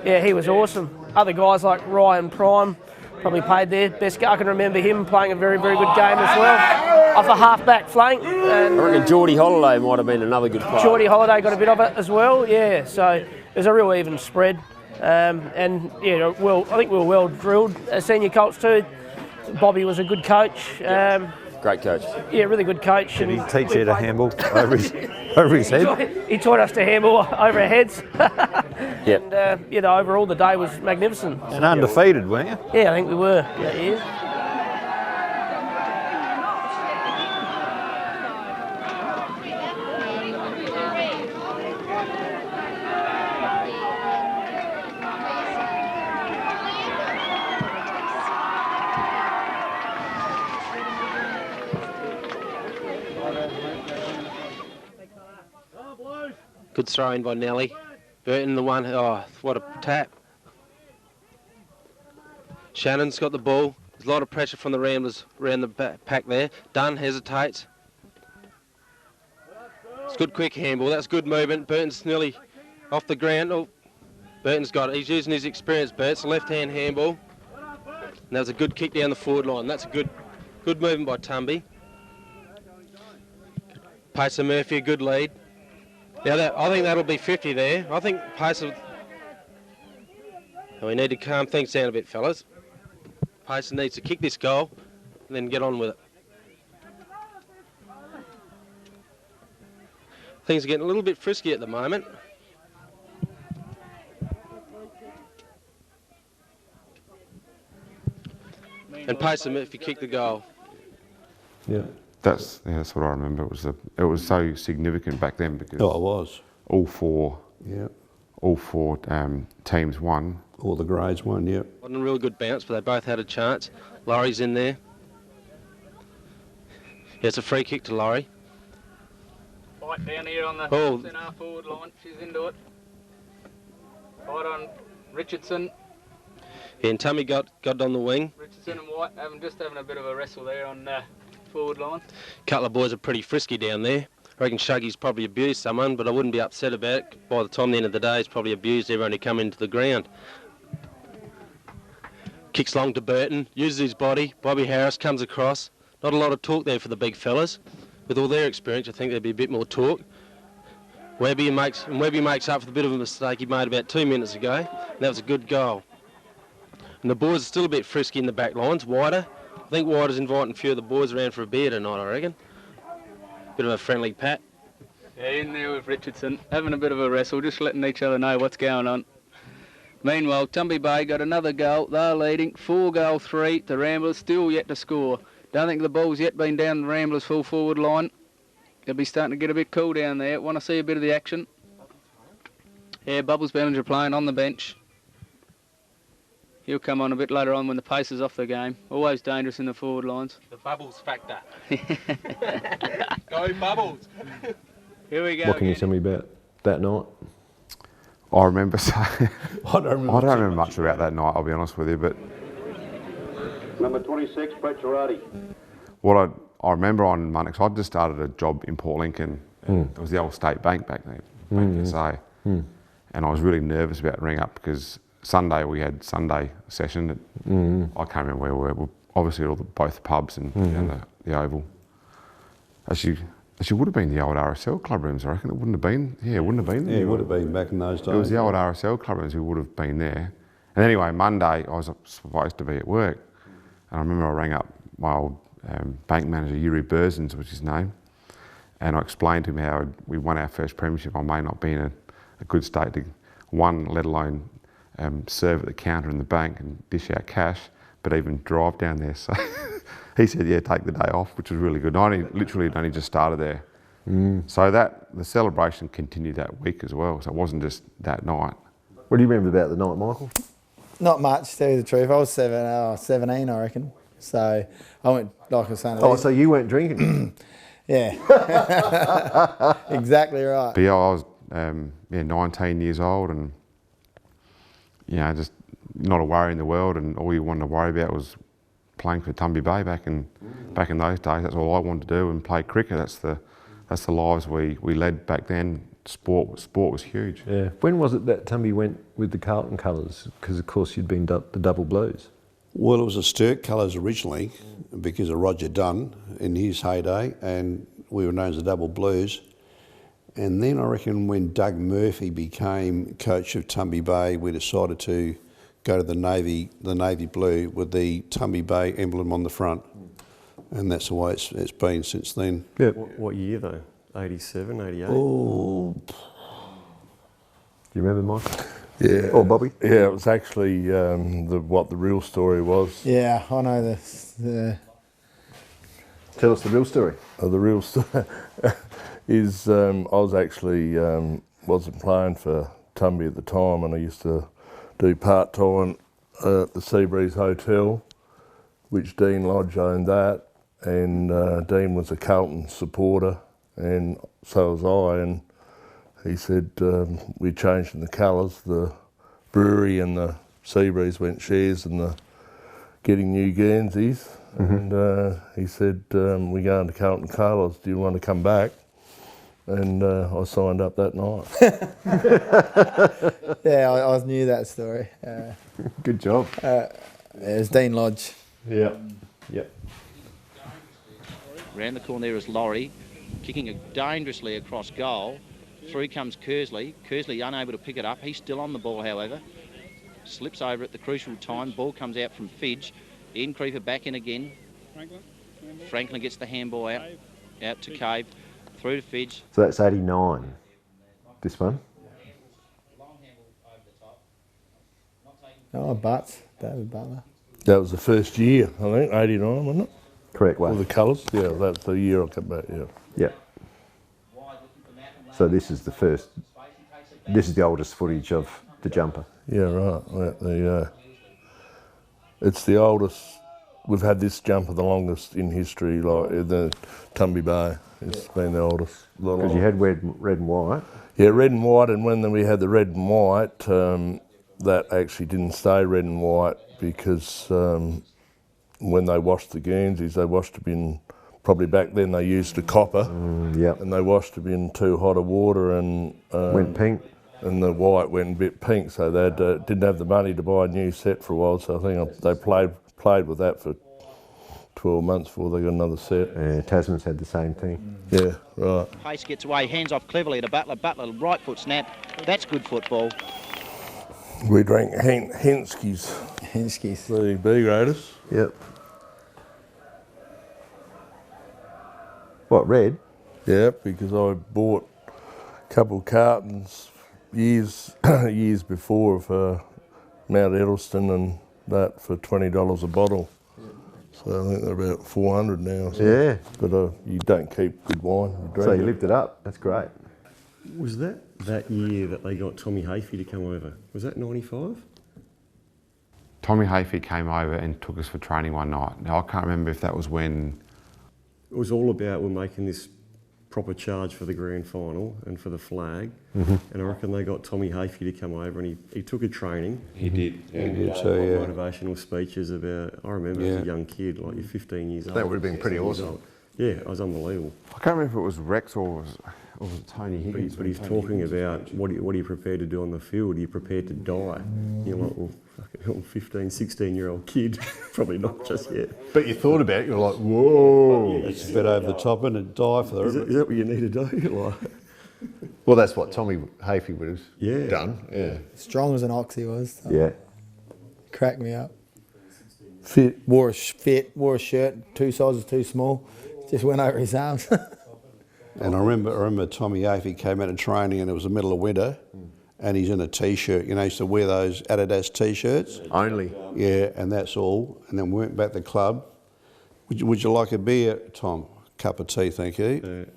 yeah, he was awesome. Other guys like Ryan Prime probably played their best. I can remember him playing a very, very good game as well, off a half-back flank. And I reckon Geordie Holiday might have been another good player. Geordie Holiday got a bit of it as well, yeah. So it was a real even spread. And yeah, well, I think we were well drilled as Senior Colts too. Bobby was a good coach. Great coach. Yeah, really good coach. Did he teach you to handle over his head? He taught us to handle over our heads. Yep. And you know, overall the day was magnificent. And undefeated, weren't you? Yeah, I think we were that year. Good throw in by Nelly. Burton the one. Oh, what a tap. Shannon's got the ball. There's a lot of pressure from the Ramblers around the pack there. Dunn hesitates. It's good quick handball. That's good movement. Burton's nearly off the ground. Oh, Burton's got it. He's using his experience, Bert. It's a left-hand handball. And that was a good kick down the forward line. That's a good movement by Tumby. Pacer Murphy, a good lead. Now I think that'll be 50 there. I think Pacer... We need to calm things down a bit, fellas. Pacer needs to kick this goal and then get on with it. Things are getting a little bit frisky at the moment. And Pacer Murphy kicked the goal. Yeah. That's what I remember. It was so significant back then because it was. All four teams won. All the grades won. Yeah. Wasn't a real good bounce, but they both had a chance. Laurie's in there. Yeah, it's a free kick to Laurie. Fight down here on the centre forward line. She's into it. Fight on Richardson. Yeah, and Tummy got on the wing. Richardson and White just having a bit of a wrestle there on forward line. A couple of boys are pretty frisky down there. I reckon Shuggy's probably abused someone, but I wouldn't be upset about it. By the time the end of the day, he's probably abused everyone who come into the ground. Kicks long to Burton, uses his body. Bobby Harris comes across. Not a lot of talk there for the big fellas. With all their experience, I think there'd be a bit more talk. Webby makes up for the bit of a mistake he made about 2 minutes ago. And that was a good goal. And the boys are still a bit frisky in the back lines. Wider. I think Wider's inviting a few of the boys around for a beer tonight, I reckon. Bit of a friendly pat. Yeah, in there with Richardson, having a bit of a wrestle, just letting each other know what's going on. Meanwhile, Tumby Bay got another goal. They're leading 4-3. The Ramblers still yet to score. Don't think the ball's yet been down the Ramblers' full forward line. They'll be starting to get a bit cool down there. Want to see a bit of the action. Yeah, Bubbles Bellinger playing on the bench. He'll come on a bit later on when the pace is off the game. Always dangerous in the forward lines. The Bubbles factor. Go Bubbles. Here we go. What can you tell me about that night? I remember saying, I don't remember much about that night, I'll be honest with you, but Number 26, Brett Girardi. what I remember on Monday, 'cause I'd just started a job in Port Lincoln, and it was the old State Bank back then, Bank SA, and I was really nervous about ringing up because Sunday we had Sunday session. I can't remember where we were. Obviously, both the pubs and the Oval. Actually, would have been the old RSL club rooms. I reckon it wouldn't have been. Yeah, it wouldn't have been. Yeah, it would have been back in those days. It was the old RSL club rooms. We would have been there. And anyway, Monday I was supposed to be at work, and I remember I rang up my old bank manager, Yuri Burzins was his name, and I explained to him how we won our first premiership. I may not be in a good state to win, let alone serve at the counter in the bank and dish out cash, but even drive down there. So he said, yeah, take the day off, which was really good. And I literally only just started there. So the celebration continued that week as well. So it wasn't just that night. What do you remember about the night, Michael? Not much, to tell you the truth. I was 17, I reckon. So I went, like I was saying. So you weren't drinking? Yeah. Exactly right. But yeah, I was 19 years old, and just not a worry in the world, and all you wanted to worry about was playing for Tumby Bay back in those days. That's all I wanted to do, and play cricket. That's the lives we led back then. Sport was huge. Yeah. When was it that Tumby went with the Carlton colours? Because of course you'd been the Double Blues. Well, it was the Sturt colours originally because of Roger Dunn in his heyday, and we were known as the Double Blues. And then I reckon when Doug Murphy became coach of Tumby Bay, we decided to go to the navy blue with the Tumby Bay emblem on the front, and that's the way it's been since then. Yeah. What year though? 87, 88? Oh. Do you remember, Mike? Yeah. Or Bobby? Yeah, it was actually what the real story was. Yeah, I know this. Tell us the real story. The real story is I was actually wasn't playing for Tumby at the time, and I used to do part-time at the Seabreeze Hotel, which Dean Lodge owned that, and Dean was a Carlton supporter, and so was I, and he said we changed in the colours. The brewery and the Seabreeze went shares in the getting new Guernseys, and he said we're going to Carlton colours. Do you want to come back? And I signed up that night. Yeah, I knew that story. Good job. It was Dean Lodge. Yeah. Yep. Round the corner there is Laurie, kicking it dangerously across goal. Through comes Kersley. Kersley unable to pick it up. He's still on the ball, however. Slips over at the crucial time. Ball comes out from Fidge. Ian Creeper back in again. Franklin gets the handball out to Cave. Through to Fidge. So that's 89, this one? Oh, Butts, David Butler. That was the first year, I think, 89, wasn't it? Correct way. All the colours, yeah, that's the year I came back, yeah. Yeah. So this is the oldest footage of the jumper. Yeah, right. It's the oldest. We've had this jumper the longest in history, like the Tumby Bay. It's been the oldest. Because you had red and white. Yeah, red and white, and when we had the red and white, that actually didn't stay red and white because when they washed the Guernseys, they washed them in, probably back then they used a copper, and they washed them in too hot a water and went pink. And the white went a bit pink, so they didn't have the money to buy a new set for a while, so I think they played with that for 12 months before they got another set. Yeah, Tasman's had the same thing. Yeah, right. Pace gets away, hands off cleverly to Butler. Butler, right foot snap. That's good football. We drank Henskys. Henskys. The B graders. Yep. What, red? Yeah, because I bought a couple of cartons years before of Mount Eddleston and that for $20 a bottle. So I think they're about 400 now. So. Yeah. But you don't keep good wine. You drink so you lived it up. That's great. Was that year that they got Tommy Hafey to come over? Was that 95? Tommy Hafey came over and took us for training one night. Now I can't remember if that was when... It was all about we're making this proper charge for the grand final and for the flag. Mhm. And I reckon they got Tommy Hafey to come over, and he took a training. He did. Yeah, And he did gave too, yeah. motivational speeches about. I remember as a young kid, like you're 15 years old. That would have been pretty 16 years awesome. old. Yeah, it was unbelievable. I can't remember if it was Rex or was it Tony Higgins. But he's talking about what are you prepared to do on the field? Are you prepared to die? You're like, well, fucking hell, 15, 16-year-old kid. Probably not just yet. But you thought about it, you're like, whoa. It's a bit over the top and it die for the... Is that what you need to do? Like, well, that's what Tommy Hafey would have done. Yeah. Strong as an ox he was. Yeah. Cracked me up. Fit. Wore a shirt 2 sizes too small. Just went over his arms. And I remember Tommy Hafey came out of training and it was the middle of winter and he's in a T-shirt. You know, he used to wear those Adidas T-shirts. Only. Yeah, and that's all. And then we went back to the club. Would you like a beer, Tom? Cup of tea, thank you.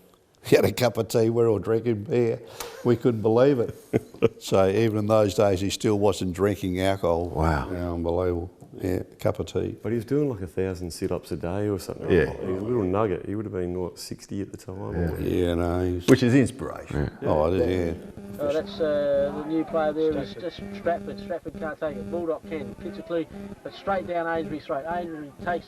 He had a cup of tea, we're all drinking beer. We couldn't believe it. So even in those days, he still wasn't drinking alcohol. Wow. Yeah, unbelievable. Yeah, cup of tea. but he was doing like 1,000 sit-ups a day or something. Yeah. He was a little nugget. He would have been, what, 60 at the time? Yeah, no. Which is inspiration. Yeah. Oh, it is, yeah. That's the new player there is just Stratford. Stratford can't take it. Bulldog can. Kicks it clear, but straight down Ainsbury's throat. Ainsbury takes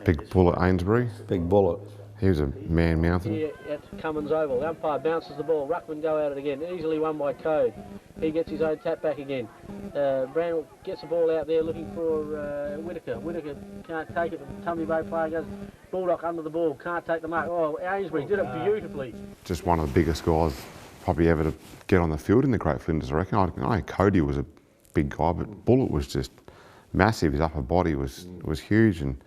Big bullet Ainsbury. Big bullet. He was a man mountain. here at Cummins Oval. The umpire bounces the ball. Ruckman go at it again. Easily won by Code. He gets his own tap back again. Brown gets the ball out there looking for Whittaker. Whittaker can't take it. The Tumby Bay player goes Bulldog under the ball. Can't take the mark. Oh, Ainsbury did it beautifully. Just one of the biggest guys probably ever to get on the field in the Great Flinders, I reckon. I know Cody was a big guy, but Bullet was just massive. His upper body was huge, and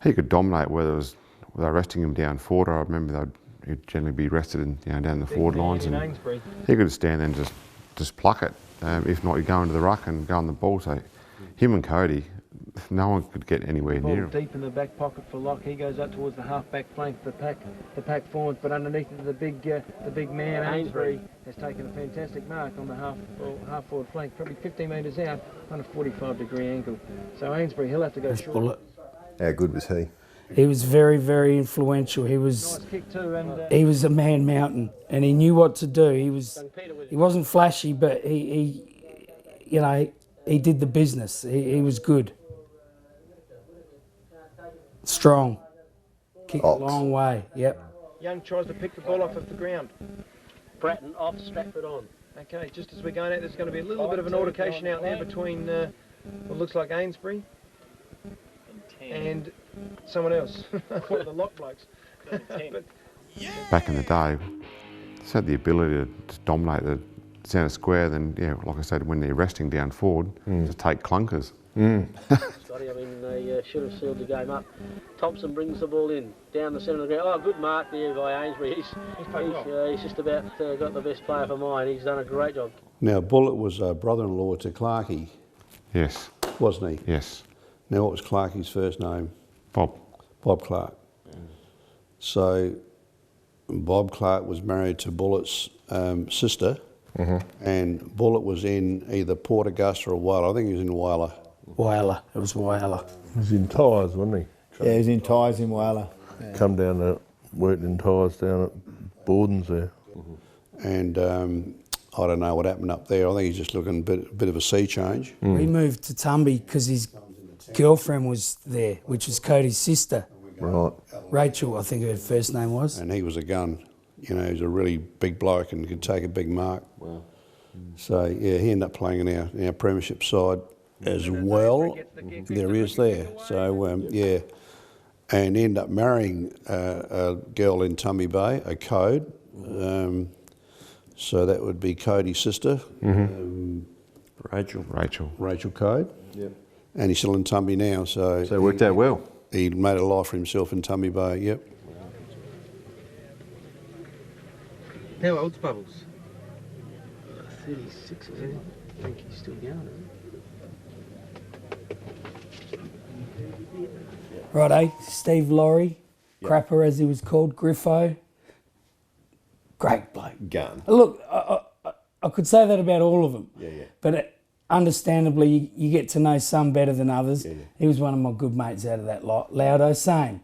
he could dominate whether it was they were resting him down forward. I remember he'd generally be rested down the forward lines, and he could stand there and just pluck it. If not, he'd go into the ruck and go on the ball. So him and Cody, no one could get anywhere near him. Deep in the back pocket for Lock. He goes up towards the half-back flank, the pack forwards, but underneath it, the big man Ainsbury has taken a fantastic mark on the half-forward flank, probably 50 metres out on a 45-degree angle. So Ainsbury, he'll have to go short. How good was he? He was very, very influential. He was, Nice kick too, and he was a man mountain, and he knew what to do. He wasn't flashy, but he did the business. He was good. Strong. Kicked a long way, yep. Young tries to pick the ball off of the ground. Bratton off, Stratford on. Okay, just as we're going out, there's going to be a little bit of an altercation out there between what looks like Ainsbury and someone else, one of the Lock blokes. But Back in the day, just had the ability to dominate the centre square. Then, like I said, when they're resting down forward, just take clunkers. Scotty, I mean, they should have sealed the game up. Thompson brings the ball in, down the centre of the ground. Oh, good mark there by Ainsbury. He's just about got the best player for mine. He's done a great job. Now, Bullet was a brother-in-law to Clarkey. Yes. Wasn't he? Yes. Now, what was Clarkey's first name? Bob. Bob Clark. So, Bob Clark was married to Bullet's sister, and Bullet was in either Port Augusta or Whyalla. I think he was in Whyalla. Whyalla. It was Whyalla. He was in tyres, wasn't he? Yeah, he was in tyres in Whyalla. Yeah. Come down there, worked in tyres down at Borden's there. And I don't know what happened up there. I think he's just looking a bit of a sea change. He moved to Tumby because his girlfriend was there, which was Cody's sister. Right. Rachel, I think her first name was. And he was a gun. You know, he was a really big bloke and could take a big mark. Wow. So, yeah, he ended up playing in our premiership side as well. There he is there. So, yeah. And ended up marrying a girl in Tumby Bay, a Code. So that would be Cody's sister. Rachel Code. Yep. And he's still in Tumby now. So it worked out well. He made a life for himself in Tumby Bay, yep. how old's Bubbles? 36, isn't he? I think he's still going, isn't he? Righto, Steve Laurie, Crapper as he was called, Griffo. Great bloke. Gun. Look, I could say that about all of them. Yeah. But understandably, you get to know some better than others. He was one of my good mates out of that lot. Loudon, same.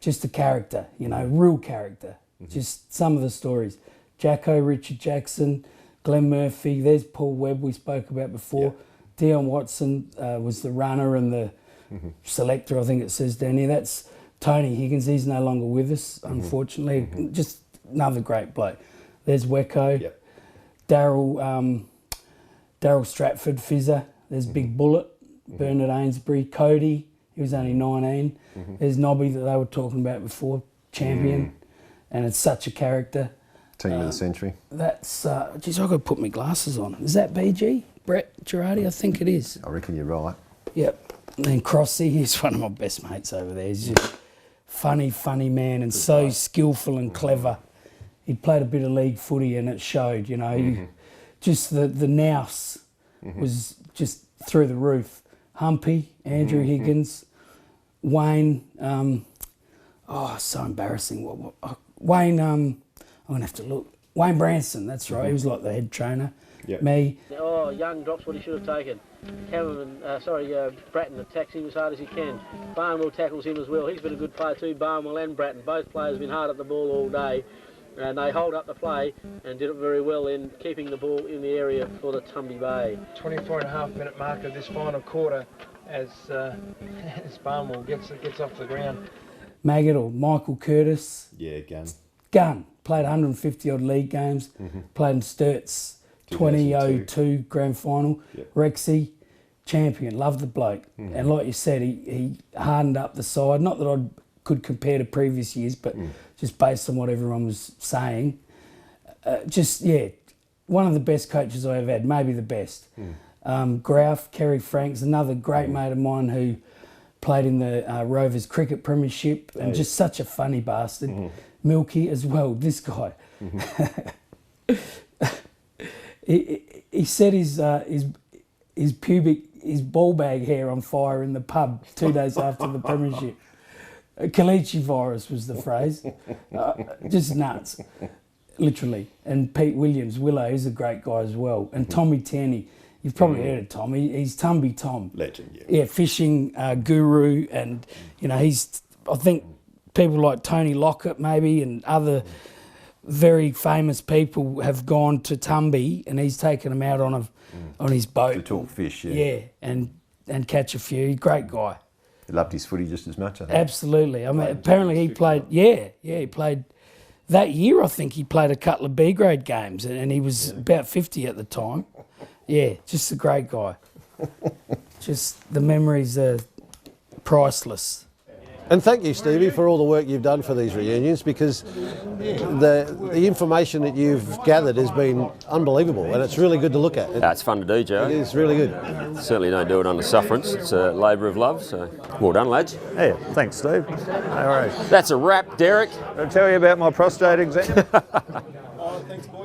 Just a character, real character. Just some of the stories. Jacko, Richard Jackson, Glenn Murphy, there's Paul Webb we spoke about before. Dion Watson was the runner and the selector, I think it says down here. That's Tony Higgins, he's no longer with us, unfortunately. Just another great bloke. There's Wecco, Daryl Stratford, Fizzer. There's Big Bullet, Bernard Ainsbury, Cody, he was only 19. There's Nobby that they were talking about before, champion, and it's such a character. Team of the century. That's, geez, I've got to put my glasses on. Is that BG? Brett Girardi? I think it is. I reckon you're right. Yep. And then Crossy, he's one of my best mates over there. He's just funny man and so skillful and clever. He played a bit of league footy and it showed, you know. Just the nous was just through the roof. Humpy, Andrew Higgins, Wayne, so embarrassing. Wayne, I'm going to have to look. Wayne Branson, that's right. He was like the head trainer. Me. Oh, Young drops what he should have taken. Bratton attacks him as hard as he can. Barnwell tackles him as well. He's been a good player too, Barnwell and Bratton. Both players have been hard at the ball all day. And they hold up the play and did it very well in keeping the ball in the area for the Tumby Bay. 24.5-minute mark of this final quarter as Barnwell gets off the ground. Maggot or Michael Curtis. Yeah, Gun. Played 150-odd league games. Played in Sturt's 2002 grand final. Rexy, champion. Loved the bloke. And like you said, he hardened up the side. Not that I could compare to previous years, but just based on what everyone was saying, one of the best coaches I ever had, maybe the best. Grouf, Kerry Franks, another great mate of mine who played in the Rovers Cricket Premiership and just such a funny bastard. Milky as well, this guy. He set his ball bag hair on fire in the pub 2 days after the Premiership. Kalichi virus was the phrase. Just nuts, literally. And Pete Williams, Willow, he's a great guy as well. And Tommy Tierney, you've probably heard of Tom. He's Tumby Tom. Legend, yeah. Fishing guru. And, you know, I think people like Tony Lockett maybe and other very famous people have gone to Tumby and he's taken them out on his boat. To talk fish, Yeah, and catch a few. Great guy. He loved his footy just as much, I think. Absolutely. I mean, apparently he played, he played, that year I think he played a couple of B grade games and he was about 50 at the time. Yeah, just a great guy. Just the memories are priceless. And thank you, Stevie, for all the work you've done for these reunions because the information that you've gathered has been unbelievable and it's really good to look at. It's fun to do, Joe. It is really good. Certainly don't do it under sufferance. It's a labour of love, so well done, lads. Yeah, thanks, Steve. No worries. That's a wrap, Derek. I'll tell you about my prostate exam. Thanks, boys.